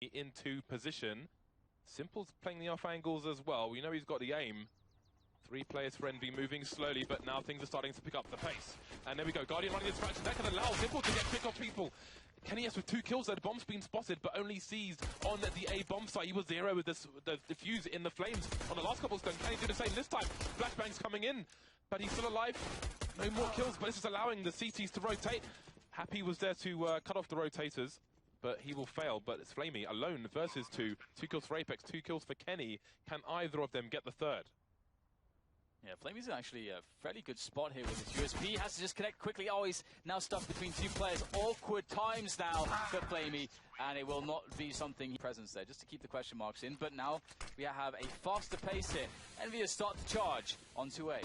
into position. Simple's playing the off angles as well. We know he's got the aim. 3 players for Envy moving slowly, but now things are starting to pick up the pace. And there we go, Guardian running the distraction. That can allow Simple to get pick off people. Kenny S with 2 kills there. The bomb's been spotted, but only seized on the A bomb site. He was 0 with the defuse in the flames on the last couple of stones. Can he do the same this time? Flashbang's coming in, but he's still alive. No more kills, but this is allowing the CTs to rotate. Happy was there to cut off the rotators, but he will fail. But it's Flamey alone versus 2. 2 kills for Apex, 2 kills for Kenny. Can either of them get the third? Yeah, Flamey's actually a fairly good spot here with his USP. Has to just connect quickly. Oh, he's now stuck between 2 players. Awkward times now for Flamey, and it will not be something presence there, just to keep the question marks in. But now we have a faster pace here. EnVyUs start to charge onto A.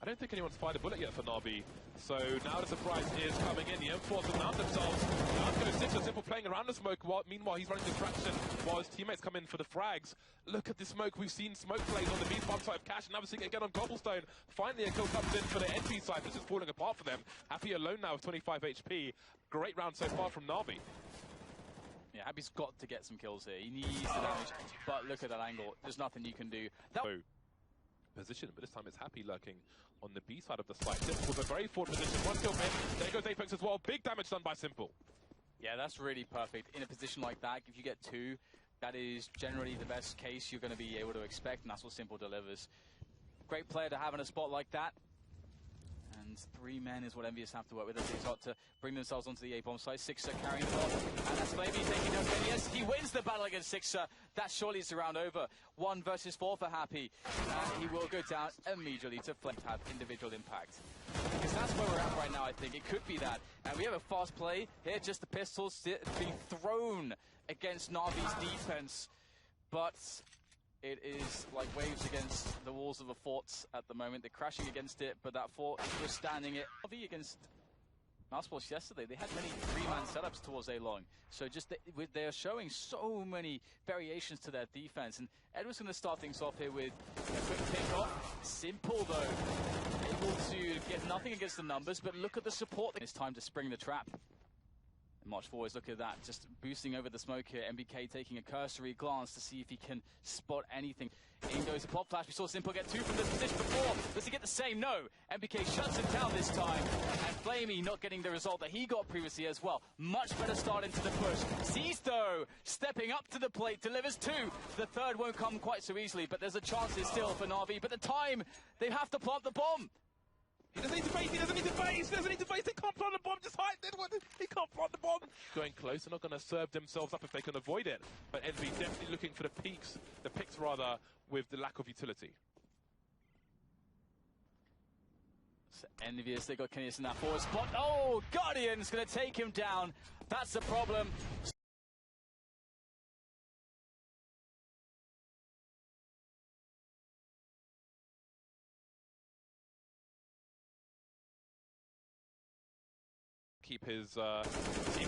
I don't think anyone's fired a bullet yet for Na'Vi. So now the surprise is coming in. The M4s have mount themselves. Now it's going to Sixer Simple playing around the smoke. Meanwhile, he's running distraction while his teammates come in for the frags. Look at the smoke. We've seen smoke plays on the B bomb side of Cash, and now we're seeing it again on Cobblestone. Finally, a kill comes in for the entry side, which is falling apart for them. Happy alone now with 25 HP. Great round so far from Na'Vi. Yeah, Happy's got to get some kills here. He needs the damage, but look at that angle. There's nothing you can do. Position, but this time it's Happy lurking on the B side of the site. Simple with a very forward position. 1 kill mid. There goes Apex as well. Big damage done by Simple. Yeah, that's really perfect. In a position like that, if you get 2, that is generally the best case you're going to be able to expect, and that's what Simple delivers. Great player to have in a spot like that. And 3 men is what EnVyUs have to work with as they start to bring themselves onto the A-bomb side. Sixer carrying the ball, and that's Flamey taking down Kenny S. He wins the battle against Sixer. That surely is the round over. 1 versus 4 for Happy. And he will go down immediately to Flame to have individual impact. Because that's where we're at right now, I think. It could be that. And we have a fast play here, just the pistols being thrown against Na'Vi's defense. But it is like waves against the walls of a fort at the moment. They're crashing against it, but that fort is withstanding it. Against Mousesports yesterday, they had many 3-man setups towards A-long. So just they're showing so many variations to their defense. And Edward's going to start things off here with a quick pick-off. Simple, though. Able to get nothing against the numbers, but look at the support. It's time to spring the trap. March forwards, look at that, just boosting over the smoke here. MBK taking a cursory glance to see if he can spot anything. In goes the pop flash. We saw Simple get 2 from this position before. Does he get the same? No. MBK shuts him down this time. And Flamey not getting the result that he got previously as well. Much better start into the push. Sees though, stepping up to the plate, delivers 2. The third won't come quite so easily, but there's a chance still for Na'Vi. But the time, they have to plant the bomb. He doesn't need to face, he doesn't need to face, he doesn't need to face, they can't plant the bomb, just hide, he can't plant the bomb. Going close, they're not going to serve themselves up if they can avoid it. But Envy definitely looking for the picks rather, with the lack of utility. So EnVyUs, they got Kenny S in that forward spot. Oh, Guardian's going to take him down. That's the problem. Keep his team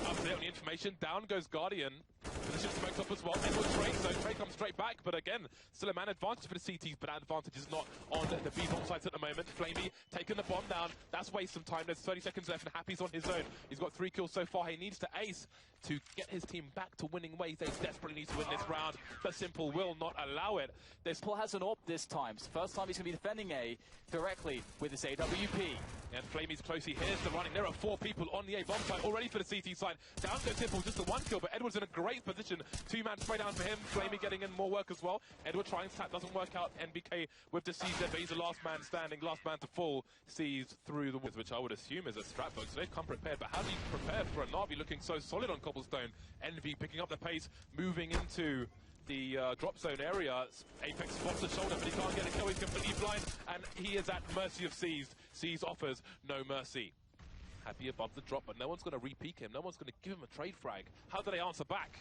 up there on the information. Down goes Guardian. Position smoked up as well. Edward Trey, so Trey comes straight back, but again, still a man advantage for the CTs, but that advantage is not on the B bomb sites at the moment. Flamey taking the bomb down. That's waste some time. There's 30 seconds left, and Happy's on his own. He's got 3 kills so far. He needs to ace to get his team back to winning ways. They desperately need to win this round, but Simple will not allow it. Simple has an AWP this time. It's the first time he's going to be defending A directly with his AWP. And Flamey's close. He hears the running. There are 4 people on the A bomb site already for the CT side. Down goes Simple, just the 1 kill, but Edward's in a great position. 2-man spray down for him. Flamey getting in more work as well. Edward trying to tap, doesn't work out. NBK with the seize there, but he's the last man standing, last man to fall. Sees through the woods, which I would assume is a strap book. So they've come prepared, but how do you prepare for a Na'Vi looking so solid on Cobblestone? Envy picking up the pace, moving into the drop zone area. Apex spots the shoulder, but he can't get a kill. He's completely blind, and he is at mercy of Seized. Seized offers no mercy. Happy above the drop, but no one's going to re-peek him. No one's going to give him a trade frag. How do they answer back?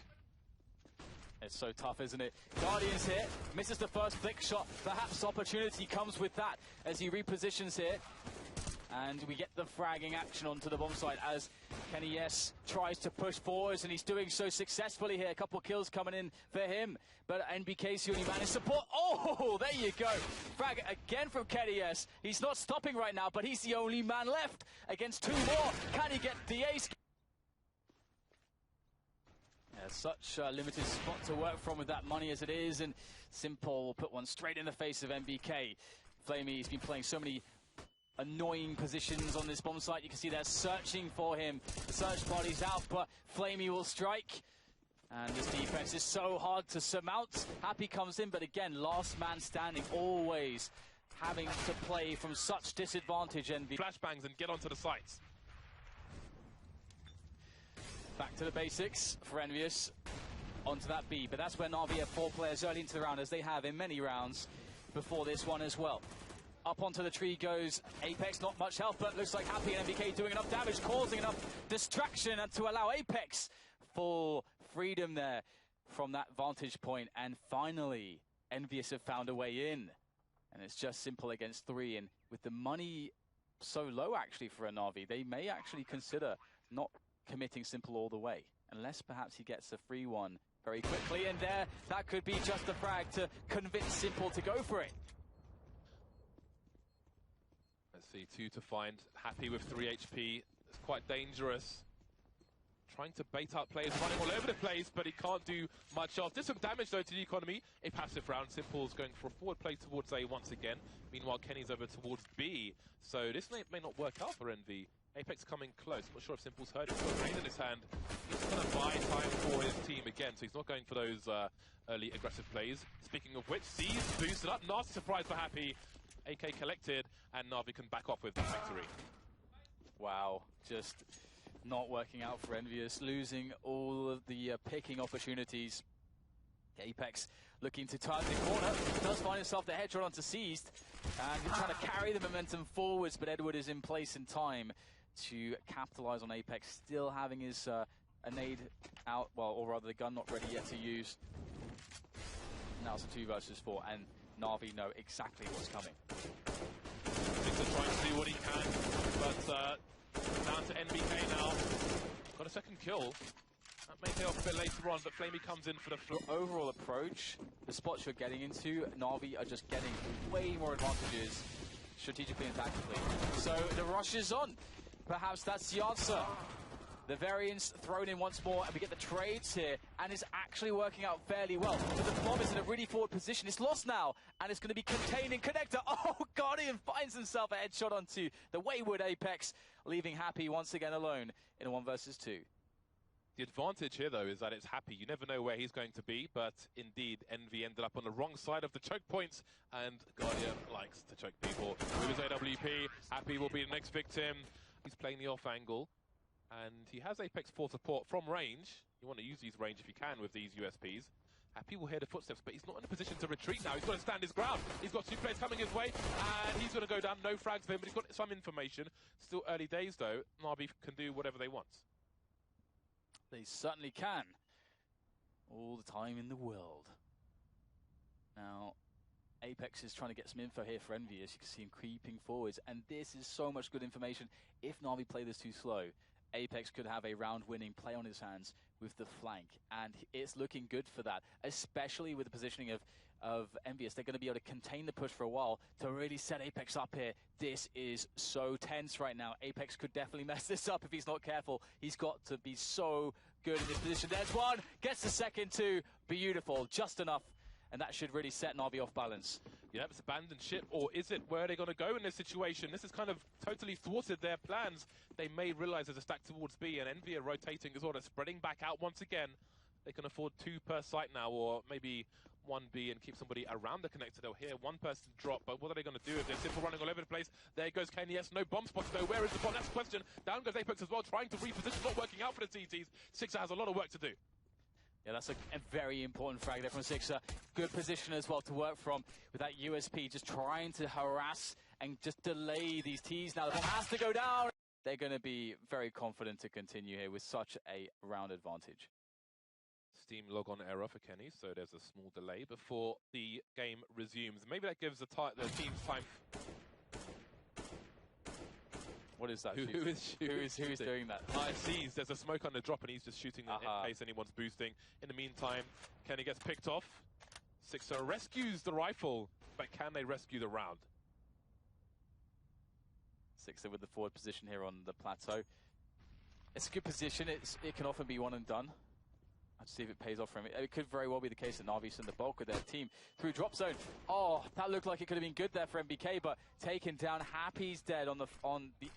It's so tough, isn't it? Guardian's here, misses the first flick shot. Perhaps opportunity comes with that as he repositions here. And we get the fragging action onto the bomb site as Kenny S tries to push forwards, and he's doing so successfully here. A couple of kills coming in for him, but NBK's the only man in support. Oh, there you go. Frag again from Kenny S. He's not stopping right now, but he's the only man left against 2 more. Can he get the ace? Yeah, such a limited spot to work from with that money as it is, and Simple will put one straight in the face of MBK. Flamey's been playing so many annoying positions on this bomb site. You can see they're searching for him. The search party's out, but Flamey will strike. And this defense is so hard to surmount. Happy comes in, but again, last man standing, always having to play from such disadvantage. And flashbangs and get onto the sites. Back to the basics for EnVyUs. Onto that B, but that's where Na'Vi have 4 players early into the round, as they have in many rounds before this one as well. Up onto the tree goes Apex, not much help, but looks like Happy and MBK doing enough damage, causing enough distraction to allow Apex full freedom there from that vantage point. And finally, EnVyUs have found a way in. And it's just Simple against 3. And with the money so low, actually, for a Na'Vi, they may actually consider not committing Simple all the way, unless perhaps he gets a free one very quickly. And there, that could be just a frag to convince Simple to go for it. Let's see, 2 to find. Happy with 3 HP. It's quite dangerous. Trying to bait out players, running all over the place, but he can't do much else. Did some damage, though, to the economy. A passive round. Simple's going for a forward play towards A once again. Meanwhile, Kenny's over towards B. So this may not work out for Envy. Apex coming close. I'm not sure if Simple's heard it. He's got a rain in his hand. He's going to buy time for his team again, so he's not going for those early aggressive plays. Speaking of which, C's boosted up. Nasty surprise for Happy. AK collected, and Na'Vi can back off with the victory. Wow, just not working out for EnVyUs, losing all of the picking opportunities. Apex looking to turn the corner, does find himself the headshot onto Seized, and trying to carry the momentum forwards, but Edward is in place in time to capitalize on Apex, still having his a nade out, well, or rather the gun not ready yet to use. Now it's a 2 versus 4, and Na'Vi know exactly what's coming. Vincere trying to do what he can, but down to NBK now. Got a second kill. That may pay off a bit later on, but Flamey comes in for the overall approach. The spots you're getting into, Na'Vi are just getting way more advantages strategically and tactically. So the rush is on. Perhaps that's the answer. The variance thrown in once more, and we get the trades here, and it's actually working out fairly well. But the bomb is in a really forward position. It's lost now, and it's going to be contained in connector. Oh, Guardian finds himself a headshot onto the wayward Apex, leaving Happy once again alone in a 1 versus 2. The advantage here, though, is that it's Happy. You never know where he's going to be, but indeed, Envy ended up on the wrong side of the choke points, and Guardian likes to choke people. With his AWP, Happy will be the next victim. He's playing the off angle, and he has Apex for support from range. You want to use these range if you can with these USPs. Happy will hear the footsteps, but he's not in a position to retreat now. He's got to stand his ground. He's got 2 players coming his way, and he's going to go down. No frags for him, but he's got some information. Still early days, though. Na'Vi can do whatever they want. They certainly can. All the time in the world. Now, Apex is trying to get some info here for EnVyUs. You can see him creeping forwards, and this is so much good information. If Na'Vi play this too slow, Apex could have a round-winning play on his hands with the flank, and it's looking good for that, especially with the positioning of EnVyUs. They're going to be able to contain the push for a while to really set Apex up here. This is so tense right now. Apex could definitely mess this up if he's not careful. He's got to be so good in this position. There's one, gets the second two. Beautiful, just enough, and that should really set Na'Vi off balance. Yeah, it's abandoned ship, or is it? Where are they going to go in this situation? This has kind of totally thwarted their plans. They may realize there's a stack towards B, and Envy are rotating as well. They're spreading back out once again. They can afford 2 per site now, or maybe 1 B and keep somebody around the connector. They'll hear one person drop, but what are they going to do if they're Simple running all over the place? There goes Kenny. Yes, no bomb spots though. Where is the bomb? That's the question. Down goes Apex as well, trying to reposition, not working out for the TTs. Sixer has a lot of work to do. Yeah, that's a very important frag there from Sixer. Good position as well to work from with that USP, just trying to harass and just delay these Ts. Now the bomb has to go down. They're going to be very confident to continue here with such a round advantage. Steam logon error for Kenny, so there's a small delay before the game resumes. Maybe that gives the team time. What is that? Who is doing that? I see. There's a smoke on the drop, and he's just shooting in case anyone's boosting. In the meantime, Kenny gets picked off. Sixer rescues the rifle, but can they rescue the round? Sixer with the forward position here on the plateau. It's a good position. It can often be one and done. Let's see if it pays off for him. It could very well be the case that Na'Vi sent the bulk of their team through drop zone. Oh, that looked like it could have been good there for MBK, but taken down. Happy's dead on the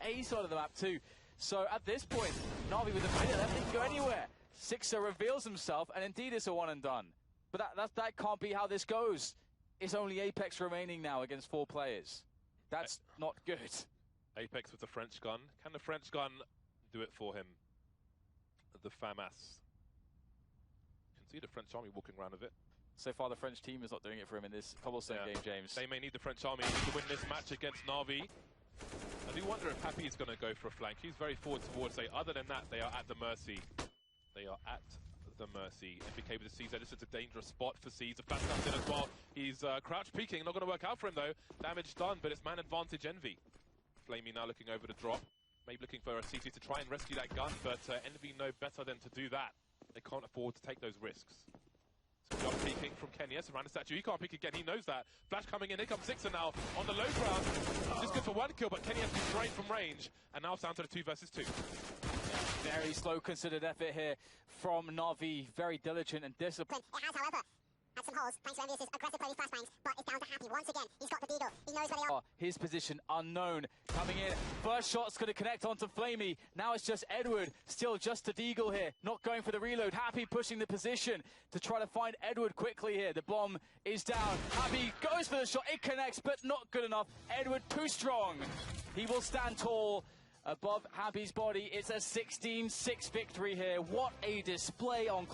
A side of the map too. So at this point, Na'Vi with the minute left, they can go anywhere. Sixer reveals himself, and indeed it's a one and done. But that can't be how this goes. It's only Apex remaining now against 4 players. That's not good. Apex with the French gun. Can the French gun do it for him? The FAMAS. You can see the French army walking around with it. So far, the French team is not doing it for him in this cobblestone game, James. They may need the French army to win this match against Na'Vi. I do wonder if Happy is going to go for a flank. He's very forward towards A. Other than that, they are at the mercy. They are at the mercy. MBK with the CZ. This is a dangerous spot for C's. The flash comes in as well. He's crouch peeking. Not going to work out for him, though. Damage done, but it's man advantage Envy. Flamey now looking over the drop. Maybe looking for a CT to try and rescue that gun, but Envy know better than to do that. They can't afford to take those risks. So jump peeking from Kenya, around the statue. He can't peek again, he knows that. Flash coming in, here comes Sixer now on the low ground. Just good for 1 kill, but Kenya has been drained from range. And now it's down to the 2 versus 2. Very slow considered effort here from Na'Vi. Very diligent and disciplined. It has, however, had some holes thanks to EnVyUs' aggressive play flashbangs, but it's down to Happy once again. He's got the deagle. He knows where they are. His position unknown. Coming in. First shot's going to connect onto Flamey. Now it's just Edward. Still just a deagle here. Not going for the reload. Happy pushing the position to try to find Edward quickly here. The bomb is down. Happy goes for the shot. It connects, but not good enough. Edward too strong. He will stand tall above Happy's body. It's a 16-6 victory here. What a display on